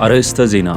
አርዕስተ ዜና።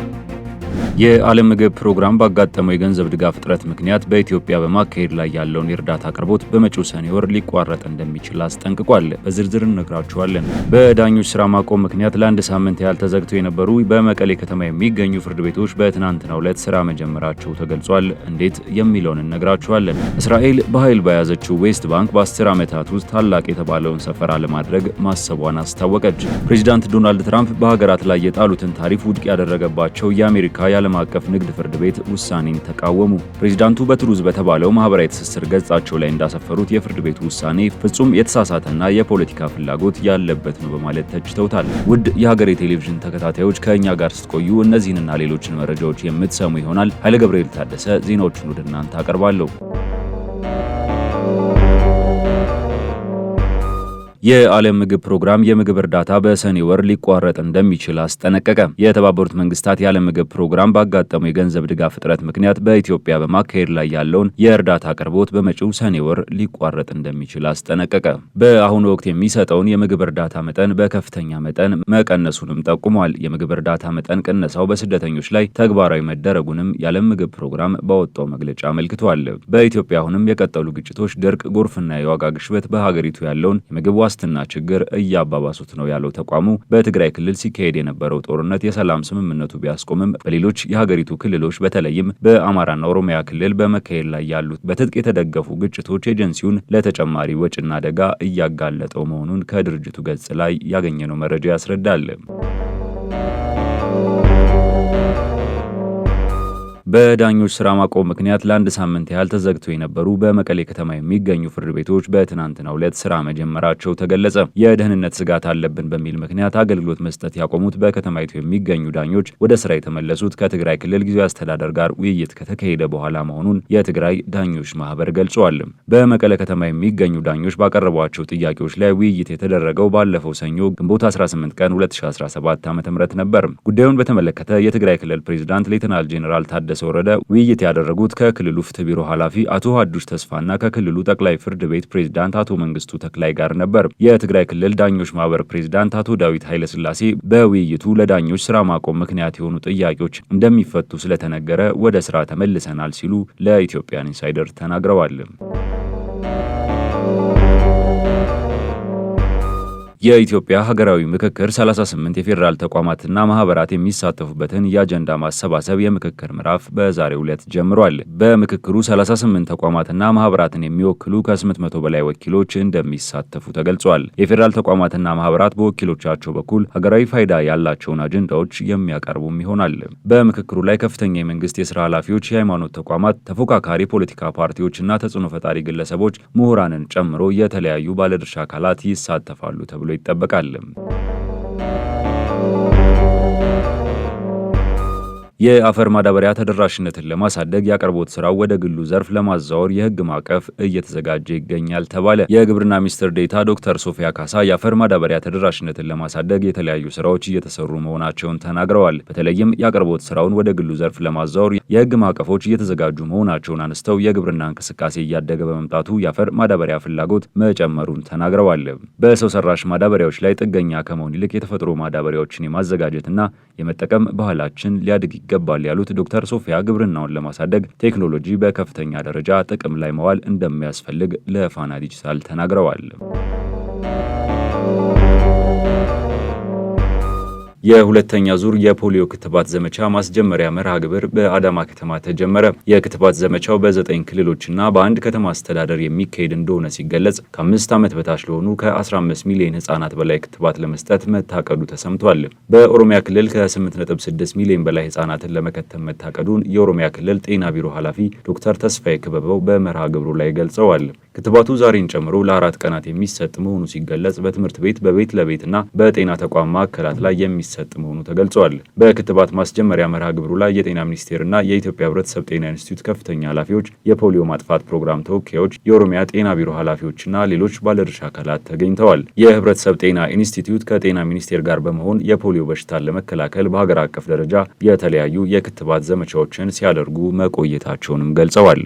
የዓለም ምግብ ፕሮግራም ባጋጠመው የገንዘብ ድጋፍ እጥረት ምክንያት በኢትዮጵያ በማካሄድ ላይ ያለውን የእርዳታ አቅርቦት በመጪው ሰኔ ወር ሊቋረጥ እንደሚችል አስጠንቅቋል። በዝርዝር እንነግራችኋለን። በዳኞች ስራ ማቆም ምክንያት ለአንድ ሳምንት ያህል ተዘግተው የነበሩ በመቀሌ ከተማ የሚገኙ ፍርድ ቤቶች በትናንትናው ዕለት ስራ መጀመራቸው ተገልጿል። እንዴት የሚለውን እንነግራችኋለን። እስራኤል በኃይል በያዘችው ዌስት ባንክ በ10 ዓመታት ውስጥ ታላቅ የተባለውን ሰፈራ ለማድረግ ማሰቧን አስታወቀች። ፕሬዚዳንት ዶናልድ ትራምፕ በሀገራት ላይ የጣሉትን ታሪፍ ውድቅ ያደረገባቸው የአሜሪካ የዓለም አቀፍ ንግድ ፍርድ ቤት ውሳኔን ተቃወሙ። ፕሬዚዳንቱ በትሩዝ በተባለው ማህበራዊ ትስስር ገጻቸው ላይ እንዳሰፈሩት የፍርድ ቤቱ ውሳኔ ፍጹም የተሳሳተና የፖለቲካ ፍላጎት ያለበት ነው በማለት ተችተውታል። ውድ የሀገሬ ቴሌቪዥን ተከታታዮች ከእኛ ጋር ስትቆዩ እነዚህንና ሌሎችን መረጃዎች የምትሰሙ ይሆናል። ኃይለ ገብርኤል ታደሰ ዜናዎቹን ወደ እናንተ አቀርባለሁ። የዓለም ምግብ ፕሮግራም የምግብ እርዳታ በሰኔ ወር ሊቋረጥ እንደሚችል አስጠነቀቀ። የተባበሩት መንግስታት የዓለም ምግብ ፕሮግራም ባጋጠመው የገንዘብ ድጋፍ እጥረት ምክንያት በኢትዮጵያ በማካሄድ ላይ ያለውን የእርዳታ አቅርቦት በመጪው ሰኔ ወር ሊቋረጥ እንደሚችል አስጠነቀቀ። በአሁኑ ወቅት የሚሰጠውን የምግብ እርዳታ መጠን በከፍተኛ መጠን መቀነሱንም ጠቁሟል። የምግብ እርዳታ መጠን ቅነሳው በስደተኞች ላይ ተግባራዊ መደረጉንም የዓለም ምግብ ፕሮግራም ባወጣው መግለጫ አመልክቷል። በኢትዮጵያ አሁንም የቀጠሉ ግጭቶች፣ ድርቅ፣ ጎርፍና የዋጋ ግሽበት በሀገሪቱ ያለውን የምግብ ዋስትና ችግር እያባባሱት ነው ያለው ተቋሙ በትግራይ ክልል ሲካሄድ የነበረው ጦርነት የሰላም ስምምነቱ ቢያስቆምም በሌሎች የሀገሪቱ ክልሎች በተለይም በአማራና ኦሮሚያ ክልል በመካሄድ ላይ ያሉት በትጥቅ የተደገፉ ግጭቶች ኤጀንሲውን ለተጨማሪ ወጪና አደጋ እያጋለጠው መሆኑን ከድርጅቱ ገጽ ላይ ያገኘነው መረጃ ያስረዳል። በዳኞች ስራ ማቆም ምክንያት ለአንድ ሳምንት ያህል ተዘግተው የነበሩ በመቀሌ ከተማ የሚገኙ ፍርድ ቤቶች በትናንትናው ዕለት ስራ መጀመራቸው ተገለጸ። የደህንነት ስጋት አለብን በሚል ምክንያት አገልግሎት መስጠት ያቆሙት በከተማይቱ የሚገኙ ዳኞች ወደ ስራ የተመለሱት ከትግራይ ክልል ጊዜያዊ አስተዳደር ጋር ውይይት ከተካሄደ በኋላ መሆኑን የትግራይ ዳኞች ማህበር ገልጿል። በመቀሌ ከተማ የሚገኙ ዳኞች ባቀረቧቸው ጥያቄዎች ላይ ውይይት የተደረገው ባለፈው ሰኞ ግንቦት 18 ቀን 2017 ዓ.ም ነበር። ጉዳዩን በተመለከተ የትግራይ ክልል ፕሬዝዳንት ሌተናል ጄኔራል ታደሰ ወረደ ውይይት ያደረጉት ከክልሉ ፍትህ ቢሮ ኃላፊ አቶ ሀዱሽ ተስፋና ከክልሉ ጠቅላይ ፍርድ ቤት ፕሬዝዳንት አቶ መንግስቱ ተክላይ ጋር ነበር። የትግራይ ክልል ዳኞች ማህበር ፕሬዝዳንት አቶ ዳዊት ኃይለስላሴ በውይይቱ ለዳኞች ስራ ማቆም ምክንያት የሆኑ ጥያቄዎች እንደሚፈቱ ስለተነገረ ወደ ስራ ተመልሰናል ሲሉ ለኢትዮጵያን ኢንሳይደር ተናግረዋል። የኢትዮጵያ ሀገራዊ ምክክር 38 የፌዴራል ተቋማትና ማህበራት የሚሳተፉበትን የአጀንዳ ማሰባሰብ የምክክር ምዕራፍ በዛሬው ዕለት ጀምሯል። በምክክሩ 38 ተቋማትና ማህበራትን የሚወክሉ ከ800 በላይ ወኪሎች እንደሚሳተፉ ተገልጿል። የፌዴራል ተቋማትና ማህበራት በወኪሎቻቸው በኩል ሀገራዊ ፋይዳ ያላቸውን አጀንዳዎች የሚያቀርቡም ይሆናል። በምክክሩ ላይ ከፍተኛ የመንግስት የስራ ኃላፊዎች፣ የሃይማኖት ተቋማት፣ ተፎካካሪ ፖለቲካ ፓርቲዎችና ተጽዕኖ ፈጣሪ ግለሰቦች፣ ምሁራንን ጨምሮ የተለያዩ ባለድርሻ አካላት ይሳተፋሉ ተብሎ ይጠበቃል። የአፈር ማዳበሪያ ተደራሽነትን ለማሳደግ የአቅርቦት ስራው ወደ ግሉ ዘርፍ ለማዛወር የህግ ማዕቀፍ እየተዘጋጀ ይገኛል ተባለ። የግብርና ሚኒስትር ዴኤታ ዶክተር ሶፊያ ካሳ የአፈር ማዳበሪያ ተደራሽነትን ለማሳደግ የተለያዩ ስራዎች እየተሰሩ መሆናቸውን ተናግረዋል። በተለይም የአቅርቦት ስራውን ወደ ግሉ ዘርፍ ለማዛወር የህግ ማዕቀፎች እየተዘጋጁ መሆናቸውን አንስተው የግብርና እንቅስቃሴ እያደገ በመምጣቱ የአፈር ማዳበሪያ ፍላጎት መጨመሩን ተናግረዋል። በሰው ሰራሽ ማዳበሪያዎች ላይ ጥገኛ ከመሆን ይልቅ የተፈጥሮ ማዳበሪያዎችን የማዘጋጀትና የመጠቀም ባህላችን ሊያድግ ይገባል ያሉት ዶክተር ሶፊያ ግብርናውን ለማሳደግ ቴክኖሎጂ በከፍተኛ ደረጃ ጥቅም ላይ መዋል እንደሚያስፈልግ ለፋና ዲጂታል ተናግረዋል። የሁለተኛ ዙር የፖሊዮ ክትባት ዘመቻ ማስጀመሪያ መርሃ ግብር በአዳማ ከተማ ተጀመረ። የክትባት ዘመቻው በ9 ክልሎችና በአንድ ከተማ አስተዳደር የሚካሄድ እንደሆነ ሲገለጽ ከ5 ዓመት በታች ለሆኑ ከ15 ሚሊዮን ህጻናት በላይ ክትባት ለመስጠት መታቀዱ ተሰምቷል። በኦሮሚያ ክልል ከ8.6 ሚሊዮን በላይ ህጻናትን ለመከተብ መታቀዱን የኦሮሚያ ክልል ጤና ቢሮ ኃላፊ ዶክተር ተስፋዬ ክበበው በመርሃ ግብሩ ላይ ገልጸዋል። ክትባቱ ዛሬን ጨምሮ ለ4 ቀናት የሚሰጥ መሆኑ ሲገለጽ በትምህርት ቤት፣ በቤት ለቤትና በጤና ተቋም ማዕከላት ላይ የሚሰጥ መሆኑ ተገልጿል። በክትባት ማስጀመሪያ መርሃ ግብሩ ላይ የጤና ሚኒስቴርና የኢትዮጵያ ህብረተሰብ ጤና ኢንስቲትዩት ከፍተኛ ኃላፊዎች፣ የፖሊዮ ማጥፋት ፕሮግራም ተወካዮች፣ የኦሮሚያ ጤና ቢሮ ኃላፊዎችና ሌሎች ባለድርሻ አካላት ተገኝተዋል። የህብረተሰብ ጤና ኢንስቲትዩት ከጤና ሚኒስቴር ጋር በመሆን የፖሊዮ በሽታን ለመከላከል በሀገር አቀፍ ደረጃ የተለያዩ የክትባት ዘመቻዎችን ሲያደርጉ መቆየታቸውንም ገልጸዋል።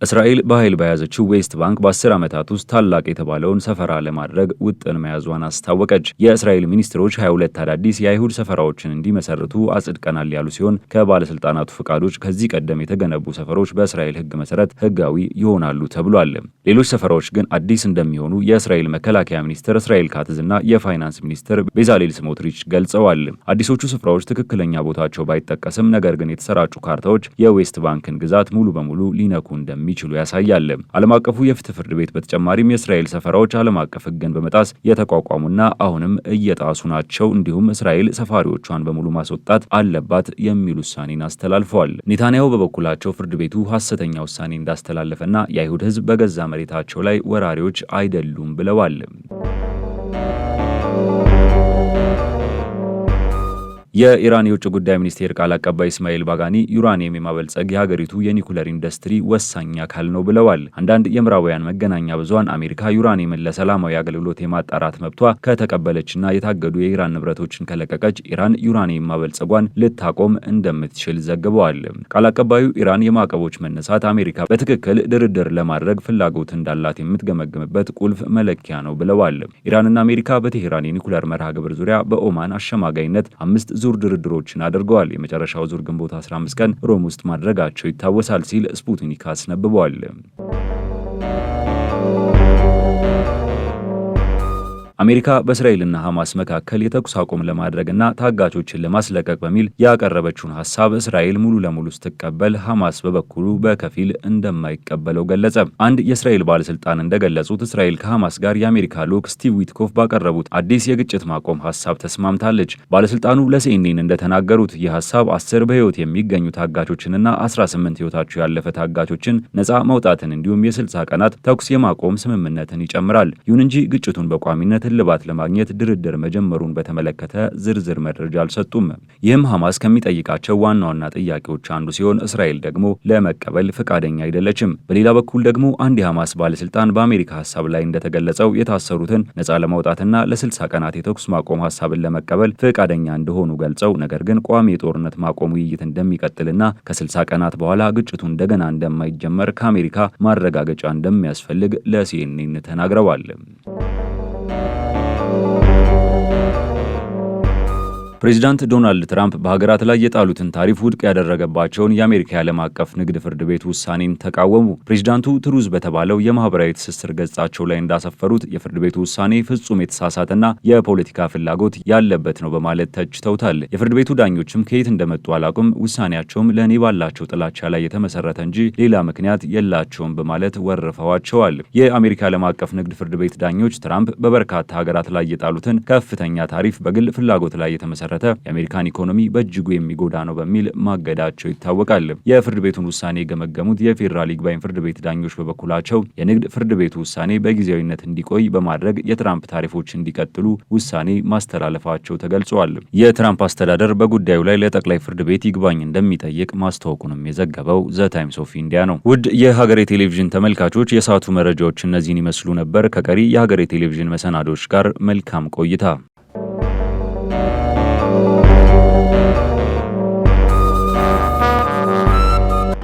እስራኤል በኃይል በያዘችው ዌስት ባንክ በ10 ዓመታት ውስጥ ታላቅ የተባለውን ሰፈራ ለማድረግ ውጥን መያዟን አስታወቀች። የእስራኤል ሚኒስትሮች 22 አዳዲስ የአይሁድ ሰፈራዎችን እንዲመሰርቱ አጽድቀናል ያሉ ሲሆን ከባለስልጣናቱ ፈቃዶች ከዚህ ቀደም የተገነቡ ሰፈሮች በእስራኤል ሕግ መሰረት ሕጋዊ ይሆናሉ ተብሏል። ሌሎች ሰፈራዎች ግን አዲስ እንደሚሆኑ የእስራኤል መከላከያ ሚኒስትር እስራኤል ካትዝ እና የፋይናንስ ሚኒስትር ቤዛሌል ስሞትሪች ገልጸዋል። አዲሶቹ ስፍራዎች ትክክለኛ ቦታቸው ባይጠቀስም ነገር ግን የተሰራጩ ካርታዎች የዌስት ባንክን ግዛት ሙሉ በሙሉ ሊነኩ እንደሚችሉ ያሳያል። ዓለም አቀፉ የፍትህ ፍርድ ቤት በተጨማሪም የእስራኤል ሰፈራዎች ዓለም አቀፍ ሕግን በመጣስ የተቋቋሙና አሁንም እየጣሱ ናቸው፣ እንዲሁም እስራኤል ሰፋሪዎቿን በሙሉ ማስወጣት አለባት የሚል ውሳኔን አስተላልፈዋል። ኔታንያሁ በበኩላቸው ፍርድ ቤቱ ሐሰተኛ ውሳኔ እንዳስተላለፈና የአይሁድ ሕዝብ በገዛ መሬታቸው ላይ ወራሪዎች አይደሉም ብለዋል። የኢራን የውጭ ጉዳይ ሚኒስቴር ቃል አቀባይ እስማኤል ባጋኒ ዩራኒየም የማበልጸግ የሀገሪቱ የኒኩለር ኢንዱስትሪ ወሳኝ አካል ነው ብለዋል። አንዳንድ የምዕራባውያን መገናኛ ብዙሃን አሜሪካ ዩራኒየምን ለሰላማዊ አገልግሎት የማጣራት መብቷ ከተቀበለችና የታገዱ የኢራን ንብረቶችን ከለቀቀች ኢራን ዩራኒየም ማበልጸጓን ልታቆም እንደምትችል ዘግበዋል። ቃል አቀባዩ ኢራን የማዕቀቦች መነሳት አሜሪካ በትክክል ድርድር ለማድረግ ፍላጎት እንዳላት የምትገመግምበት ቁልፍ መለኪያ ነው ብለዋል። ኢራንና አሜሪካ በቴሄራን የኒኩለር መርሃ ግብር ዙሪያ በኦማን አሸማጋይነት 5 ዙር ድርድሮችን አድርገዋል። የመጨረሻው ዙር ግንቦት 15 ቀን ሮም ውስጥ ማድረጋቸው ይታወሳል ሲል ስፑትኒክ አስነብቧል። አሜሪካ በእስራኤልና ሐማስ መካከል የተኩስ አቁም ለማድረግና ታጋቾችን ለማስለቀቅ በሚል ያቀረበችውን ሐሳብ እስራኤል ሙሉ ለሙሉ ስትቀበል ሐማስ በበኩሉ በከፊል እንደማይቀበለው ገለጸ። አንድ የእስራኤል ባለስልጣን እንደገለጹት እስራኤል ከሐማስ ጋር የአሜሪካ ልዑክ ስቲቭ ዊትኮፍ ባቀረቡት አዲስ የግጭት ማቆም ሐሳብ ተስማምታለች። ባለስልጣኑ ለሲኤንኤን እንደተናገሩት ይህ ሐሳብ 10 በሕይወት የሚገኙ ታጋቾችንና 18 ሕይወታቸው ያለፈ ታጋቾችን ነፃ መውጣትን እንዲሁም የ60 ቀናት ተኩስ የማቆም ስምምነትን ይጨምራል። ይሁን እንጂ ግጭቱን በቋሚነት እልባት ለማግኘት ድርድር መጀመሩን በተመለከተ ዝርዝር መረጃ አልሰጡም። ይህም ሐማስ ከሚጠይቃቸው ዋና ዋና ጥያቄዎች አንዱ ሲሆን እስራኤል ደግሞ ለመቀበል ፈቃደኛ አይደለችም። በሌላ በኩል ደግሞ አንድ የሐማስ ባለስልጣን በአሜሪካ ሐሳብ ላይ እንደተገለጸው የታሰሩትን ነፃ ለማውጣትና ለ60 ቀናት የተኩስ ማቆም ሐሳብን ለመቀበል ፈቃደኛ እንደሆኑ ገልጸው ነገር ግን ቋሚ የጦርነት ማቆም ውይይት እንደሚቀጥልና ከ60 ቀናት በኋላ ግጭቱ እንደገና እንደማይጀመር ከአሜሪካ ማረጋገጫ እንደሚያስፈልግ ለሲኤንኤን ተናግረዋል። ፕሬዚዳንት ዶናልድ ትራምፕ በሀገራት ላይ የጣሉትን ታሪፍ ውድቅ ያደረገባቸውን የአሜሪካ የዓለም አቀፍ ንግድ ፍርድ ቤት ውሳኔን ተቃወሙ። ፕሬዚዳንቱ ትሩዝ በተባለው የማህበራዊ ትስስር ገጻቸው ላይ እንዳሰፈሩት የፍርድ ቤቱ ውሳኔ ፍጹም የተሳሳተና የፖለቲካ ፍላጎት ያለበት ነው በማለት ተችተውታል። የፍርድ ቤቱ ዳኞችም ከየት እንደመጡ አላውቅም፣ ውሳኔያቸውም ለእኔ ባላቸው ጥላቻ ላይ የተመሰረተ እንጂ ሌላ ምክንያት የላቸውም በማለት ወርፈዋቸዋል። የአሜሪካ የዓለም አቀፍ ንግድ ፍርድ ቤት ዳኞች ትራምፕ በበርካታ ሀገራት ላይ የጣሉትን ከፍተኛ ታሪፍ በግል ፍላጎት ላይ የተመሰረተ የአሜሪካን ኢኮኖሚ በእጅጉ የሚጎዳ ነው በሚል ማገዳቸው ይታወቃል። የፍርድ ቤቱን ውሳኔ የገመገሙት የፌዴራል ይግባኝ ፍርድ ቤት ዳኞች በበኩላቸው የንግድ ፍርድ ቤቱ ውሳኔ በጊዜያዊነት እንዲቆይ በማድረግ የትራምፕ ታሪፎች እንዲቀጥሉ ውሳኔ ማስተላለፋቸው ተገልጿል። የትራምፕ አስተዳደር በጉዳዩ ላይ ለጠቅላይ ፍርድ ቤት ይግባኝ እንደሚጠይቅ ማስታወቁንም የዘገበው ዘ ታይምስ ኦፍ ኢንዲያ ነው። ውድ የሀገሬ ቴሌቪዥን ተመልካቾች የሰዓቱ መረጃዎች እነዚህን ይመስሉ ነበር። ከቀሪ የሀገሬ ቴሌቪዥን መሰናዶች ጋር መልካም ቆይታ